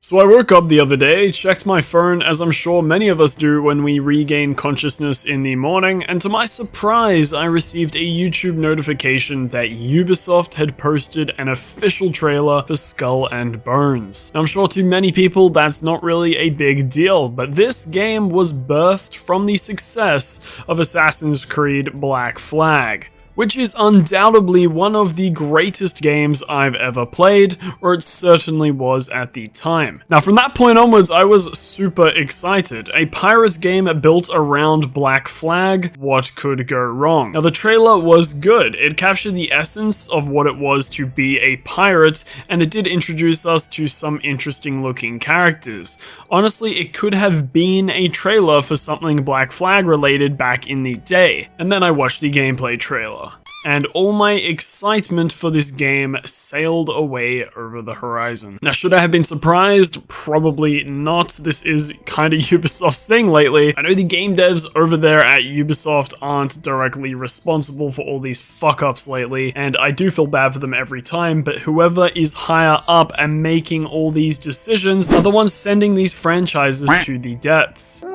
So I woke up the other day, checked my phone as I'm sure many of us do when we regain consciousness in the morning, and to my surprise I received a YouTube notification that Ubisoft had posted an official trailer for Skull and Bones. Now, I'm sure to many people that's not really a big deal, but this game was birthed from the success of Assassin's Creed Black Flag, which is undoubtedly one of the greatest games I've ever played, or it certainly was at the time. Now, from that point onwards, I was super excited. A pirate game built around Black Flag, what could go wrong? Now, the trailer was good. It captured the essence of what it was to be a pirate, and it did introduce us to some interesting looking characters. Honestly, it could have been a trailer for something Black Flag related back in the day. And then I watched the gameplay trailer, and all my excitement for this game sailed away over the horizon. Now, should I have been surprised? Probably not. This is kind of Ubisoft's thing lately. I know the game devs over there at Ubisoft aren't directly responsible for all these fuck-ups lately, and I do feel bad for them every time, but whoever is higher up and making all these decisions are the ones sending these franchises to the depths.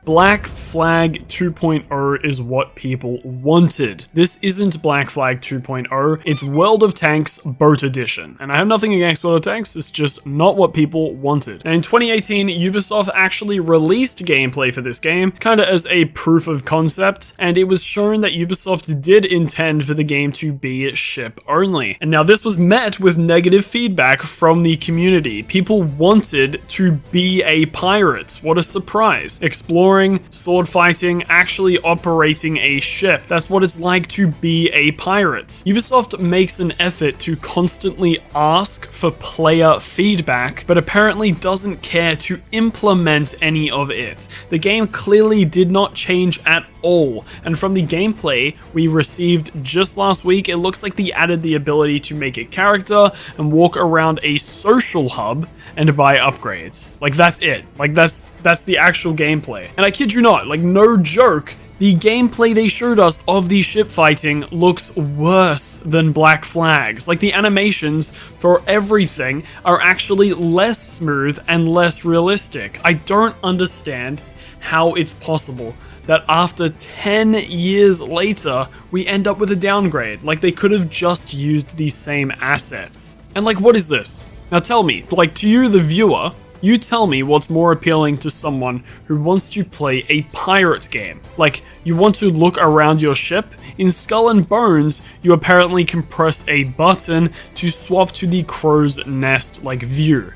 Black Flag 2.0 is what people wanted. This isn't Black Flag 2.0, it's World of Tanks Boat Edition. And I have nothing against World of Tanks, it's just not what people wanted. And in 2018, Ubisoft actually released gameplay for this game, kinda as a proof of concept, and it was shown that Ubisoft did intend for the game to be ship only. And now this was met with negative feedback from the community. People wanted to be a pirate. What a surprise. Exploring, sword fighting, actually operating a ship. That's what it's like to be a pirate. Ubisoft makes an effort to constantly ask for player feedback, but apparently doesn't care to implement any of it. The game clearly did not change at all, and from the gameplay we received just last week, it looks like they added the ability to make a character and walk around a social hub and buy upgrades. Like, that's it. Like, that's the actual gameplay. And I kid you not, like, no joke, the gameplay they showed us of the ship fighting looks worse than Black Flag's. Like, the animations for everything are actually less smooth and less realistic. I don't understand how it's possible that after 10 years later, we end up with a downgrade. Like, they could have just used the same assets. And like, what is this? Now tell me, like, to you, the viewer, you tell me what's more appealing to someone who wants to play a pirate game. Like, you want to look around your ship? In Skull and Bones, you apparently can press a button to swap to the crow's nest-like view.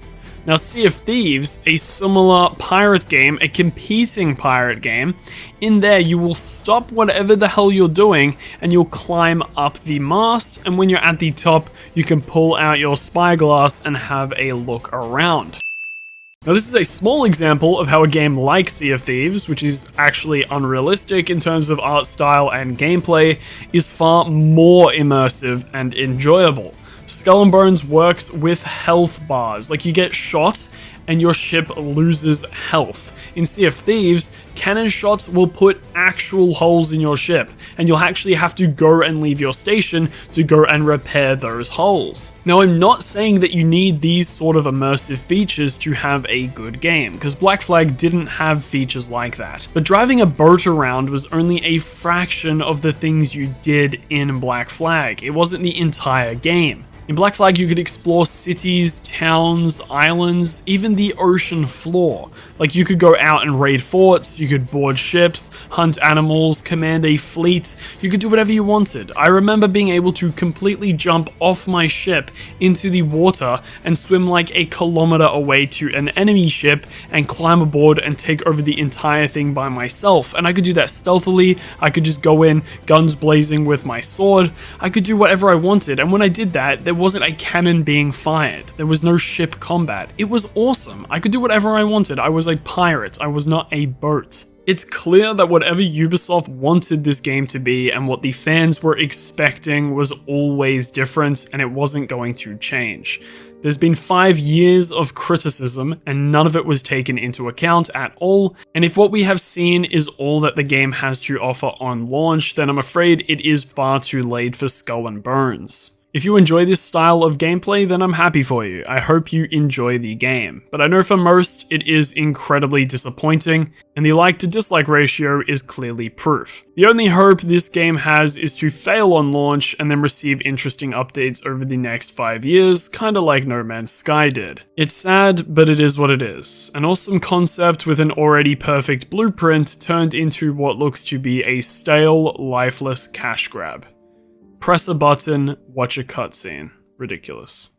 Now, Sea of Thieves, a similar pirate game, a competing pirate game, in there you will stop whatever the hell you're doing and you'll climb up the mast, and when you're at the top, you can pull out your spyglass and have a look around. Now, this is a small example of how a game like Sea of Thieves, which is actually unrealistic in terms of art style and gameplay, is far more immersive and enjoyable. Skull and Bones works with health bars. Like, you get shot and your ship loses health. In Sea of Thieves, cannon shots will put actual holes in your ship, and you'll actually have to go and leave your station to go and repair those holes. Now, I'm not saying that you need these sort of immersive features to have a good game, because Black Flag didn't have features like that. But driving a boat around was only a fraction of the things you did in Black Flag. It wasn't the entire game. In Black Flag, you could explore cities, towns, islands, even the ocean floor. Like, you could go out and raid forts, you could board ships, hunt animals, command a fleet, you could do whatever you wanted. I remember being able to completely jump off my ship into the water and swim like a kilometer away to an enemy ship and climb aboard and take over the entire thing by myself. And I could do that stealthily, I could just go in, guns blazing with my sword, I could do whatever I wanted, and when I did that, there wasn't a cannon being fired. There was no ship combat. It was awesome. I could do whatever I wanted. I was a pirate. I was not a boat. It's clear that whatever Ubisoft wanted this game to be and what the fans were expecting was always different, and it wasn't going to change. There's been 5 years of criticism, and none of it was taken into account at all, and if what we have seen is all that the game has to offer on launch, then I'm afraid it is far too late for Skull and Bones. If you enjoy this style of gameplay, then I'm happy for you. I hope you enjoy the game. But I know for most, it is incredibly disappointing, and the like to dislike ratio is clearly proof. The only hope this game has is to fail on launch and then receive interesting updates over the next 5 years, kinda like No Man's Sky did. It's sad, but it is what it is. An awesome concept with an already perfect blueprint turned into what looks to be a stale, lifeless cash grab. Press a button, watch a cutscene. Ridiculous.